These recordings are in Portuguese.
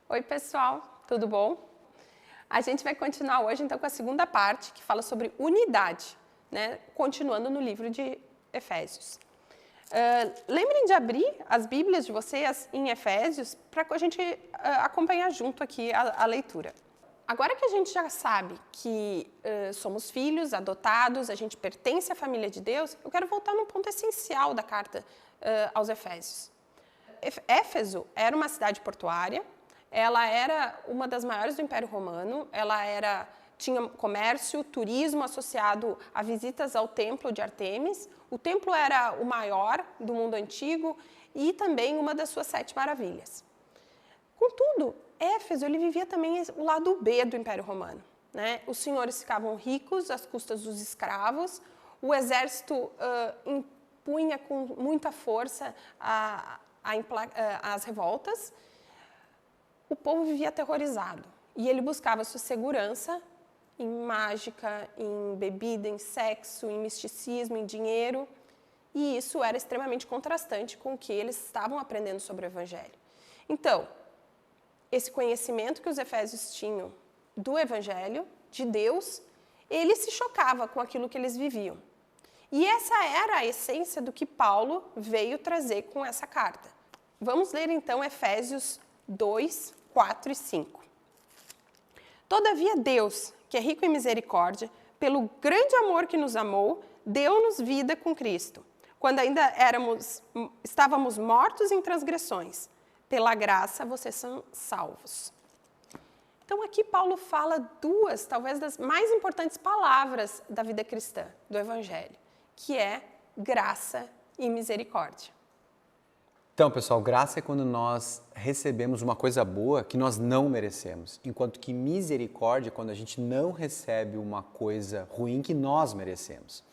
Oi, pessoal, tudo bom? A gente vai continuar hoje, então, com a segunda parte, que fala sobre unidade, né? Continuando no livro de Efésios. Lembrem de abrir as Bíblias de vocês em Efésios para a gente acompanhar junto aqui a leitura. Agora que a gente já sabe que somos filhos adotados, a gente pertence à família de Deus, eu quero voltar num ponto essencial da carta aos Efésios. Éfeso era uma cidade portuária. Ela era uma das maiores do Império Romano, tinha comércio, turismo associado a visitas ao templo de Ártemis. O templo era o maior do mundo antigo e também uma das suas 7 maravilhas. Contudo, Éfeso ele vivia também o lado B do Império Romano, né? Os senhores ficavam ricos às custas dos escravos, o exército impunha com muita força as revoltas. O povo vivia aterrorizado e ele buscava sua segurança em mágica, em bebida, em sexo, em misticismo, em dinheiro. E isso era extremamente contrastante com o que eles estavam aprendendo sobre o Evangelho. Então, esse conhecimento que os efésios tinham do Evangelho, de Deus, ele se chocava com aquilo que eles viviam. E essa era a essência do que Paulo veio trazer com essa carta. Vamos ler então Efésios 2, 4 e 5. Todavia Deus, que é rico em misericórdia, pelo grande amor que nos amou, deu-nos vida com Cristo, quando ainda estávamos mortos em transgressões. Pela graça vocês são salvos. Então aqui Paulo fala duas, talvez das mais importantes palavras da vida cristã, do Evangelho, que é graça e misericórdia. Então, pessoal, graça é quando nós recebemos uma coisa boa que nós não merecemos, enquanto que misericórdia é quando a gente não recebe uma coisa ruim que nós merecemos.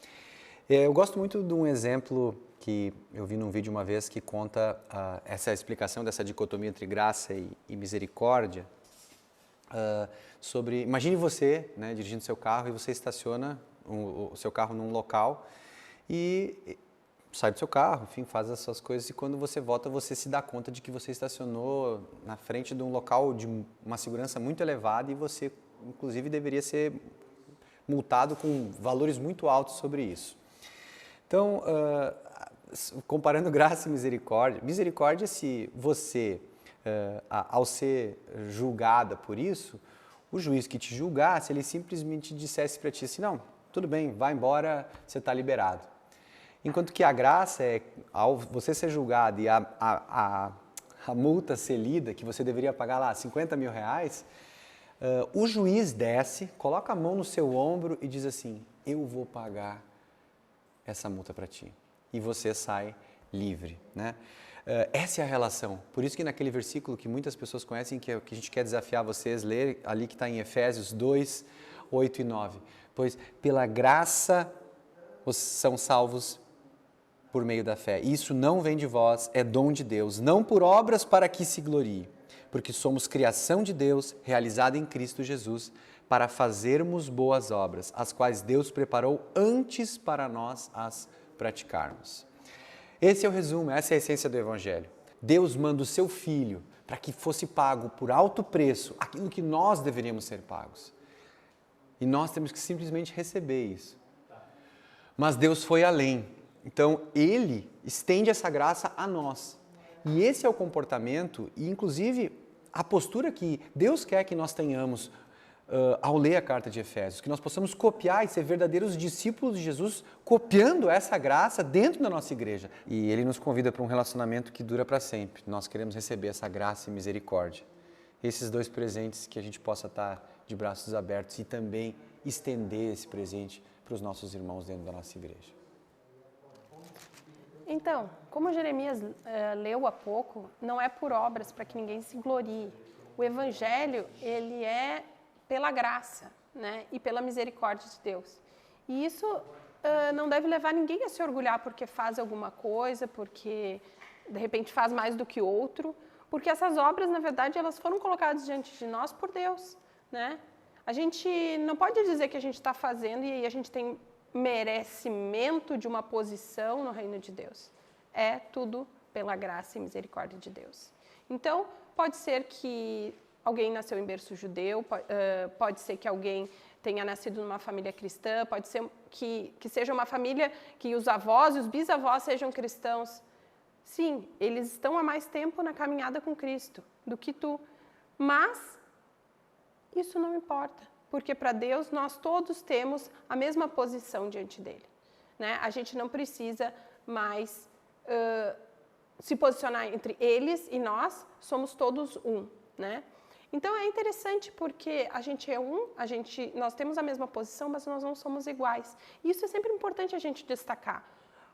Eu gosto muito de um exemplo que eu vi num vídeo uma vez que conta essa explicação dessa dicotomia entre graça e misericórdia. Imagine você, né, dirigindo seu carro e você estaciona o seu carro num local e sai do seu carro, enfim, faz as suas coisas e quando você volta você se dá conta de que você estacionou na frente de um local de uma segurança muito elevada e você, inclusive, deveria ser multado com valores muito altos sobre isso. Então, comparando graça e misericórdia, se você, ao ser julgada por isso, o juiz que te julgasse, ele simplesmente dissesse para ti assim, não, tudo bem, vai embora, você está liberado. Enquanto que a graça é, ao você ser julgado e a multa ser lida, que você deveria pagar lá 50 mil reais, o juiz desce, coloca a mão no seu ombro e diz assim, eu vou pagar essa multa para ti. E você sai livre, né? Essa é a relação. Por isso que naquele versículo que muitas pessoas conhecem, que a gente quer desafiar vocês a ler, ali que está em Efésios 2, 8 e 9. Pois pela graça são salvos por meio da fé. Isso não vem de vós, é dom de Deus, não por obras para que se glorie, porque somos criação de Deus, realizada em Cristo Jesus, para fazermos boas obras, as quais Deus preparou antes para nós as praticarmos. Esse é o resumo, essa é a essência do Evangelho. Deus manda o seu Filho para que fosse pago por alto preço aquilo que nós deveríamos ser pagos. E nós temos que simplesmente receber isso. Mas Deus foi além. Então, Ele estende essa graça a nós. E esse é o comportamento e, inclusive, a postura que Deus quer que nós tenhamos ao ler a carta de Efésios. Que nós possamos copiar e ser verdadeiros discípulos de Jesus, copiando essa graça dentro da nossa igreja. E Ele nos convida para um relacionamento que dura para sempre. Nós queremos receber essa graça e misericórdia. Esses dois presentes que a gente possa estar de braços abertos e também estender esse presente para os nossos irmãos dentro da nossa igreja. Então, como Jeremias leu há pouco, não é por obras para que ninguém se glorie. O Evangelho, ele é pela graça, né, e pela misericórdia de Deus. E isso não deve levar ninguém a se orgulhar porque faz alguma coisa, porque de repente faz mais do que outro, porque essas obras, na verdade, elas foram colocadas diante de nós por Deus, né? A gente não pode dizer que a gente está fazendo e aí a gente tem merecimento de uma posição no reino de Deus. É tudo pela graça e misericórdia de Deus. Então, pode ser que alguém nasceu em berço judeu, pode ser que alguém tenha nascido numa família cristã, pode ser que seja uma família que os avós e os bisavós sejam cristãos. Sim, eles estão há mais tempo na caminhada com Cristo do que tu, mas isso não importa, porque para Deus nós todos temos a mesma posição diante dele, né? A gente não precisa mais se posicionar entre eles e nós, somos todos um, né? Então é interessante porque a gente é um, nós temos a mesma posição, mas nós não somos iguais. E isso é sempre importante a gente destacar,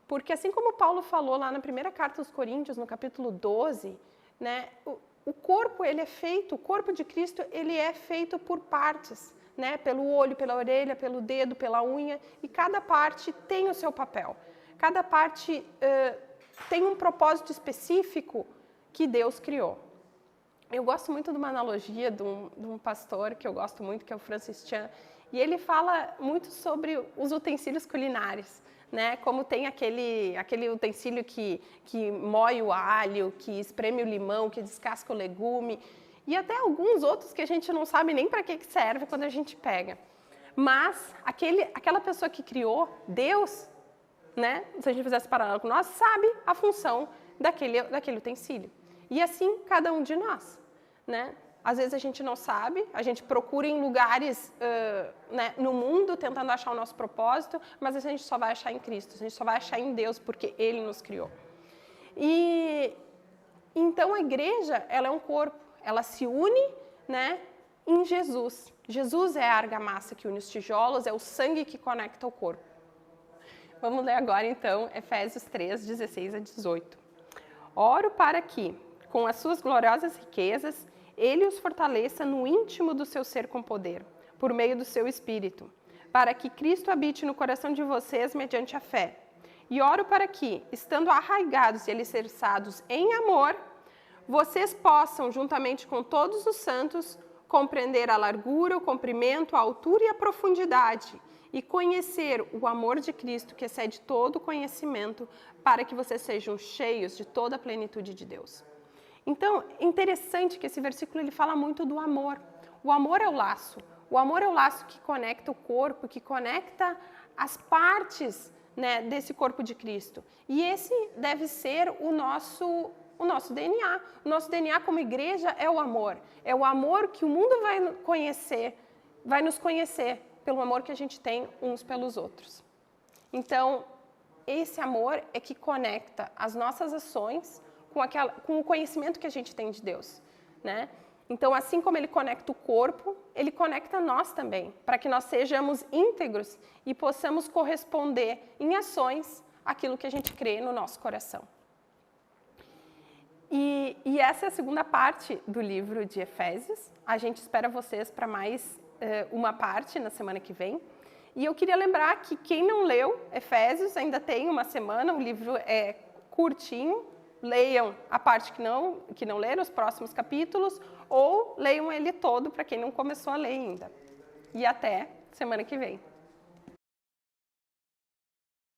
porque assim como Paulo falou lá na primeira carta aos Coríntios, no capítulo 12, né, o corpo, ele é feito, o corpo de Cristo, ele é feito por partes, né, pelo olho, pela orelha, pelo dedo, pela unha, e cada parte tem o seu papel. Cada parte tem um propósito específico que Deus criou. Eu gosto muito de uma analogia de um pastor que eu gosto muito, que é o Francis Chan, e ele fala muito sobre os utensílios culinários, né? Como tem aquele utensílio que moe o alho, que espreme o limão, que descasca o legume, e até alguns outros que a gente não sabe nem para que serve quando a gente pega. Mas aquela pessoa que criou, Deus, né? Se a gente fizesse paralelo com nós, sabe a função daquele utensílio. E assim, cada um de nós, né? Às vezes a gente não sabe, a gente procura em lugares né, no mundo tentando achar o nosso propósito, mas a gente só vai achar em Cristo, a gente só vai achar em Deus, porque Ele nos criou. E então a igreja, ela é um corpo, ela se une, né, em Jesus. Jesus é a argamassa que une os tijolos, é o sangue que conecta o corpo. Vamos ler agora então Efésios 3, 16 a 18. Oro para que, com as suas gloriosas riquezas, Ele os fortaleça no íntimo do seu ser com poder, por meio do seu Espírito, para que Cristo habite no coração de vocês mediante a fé. E oro para que, estando arraigados e alicerçados em amor, vocês possam, juntamente com todos os santos, compreender a largura, o comprimento, a altura e a profundidade, e conhecer o amor de Cristo que excede todo conhecimento, para que vocês sejam cheios de toda a plenitude de Deus. Então, é interessante que esse versículo ele fala muito do amor. O amor é o laço. O amor é o laço que conecta o corpo, que conecta as partes, né, desse corpo de Cristo. E esse deve ser o nosso DNA. O nosso DNA como igreja é o amor. É o amor que o mundo vai conhecer, vai nos conhecer pelo amor que a gente tem uns pelos outros. Então, esse amor é que conecta as nossas ações com o conhecimento que a gente tem de Deus, né? Então, assim como ele conecta o corpo, ele conecta nós também, para que nós sejamos íntegros e possamos corresponder em ações àquilo que a gente crê no nosso coração. E essa é a segunda parte do livro de Efésios. A gente espera vocês para mais uma parte na semana que vem. E eu queria lembrar que quem não leu Efésios ainda tem uma semana, o livro é curtinho. Leiam a parte que não leram, os próximos capítulos, ou leiam ele todo para quem não começou a ler ainda. E até semana que vem.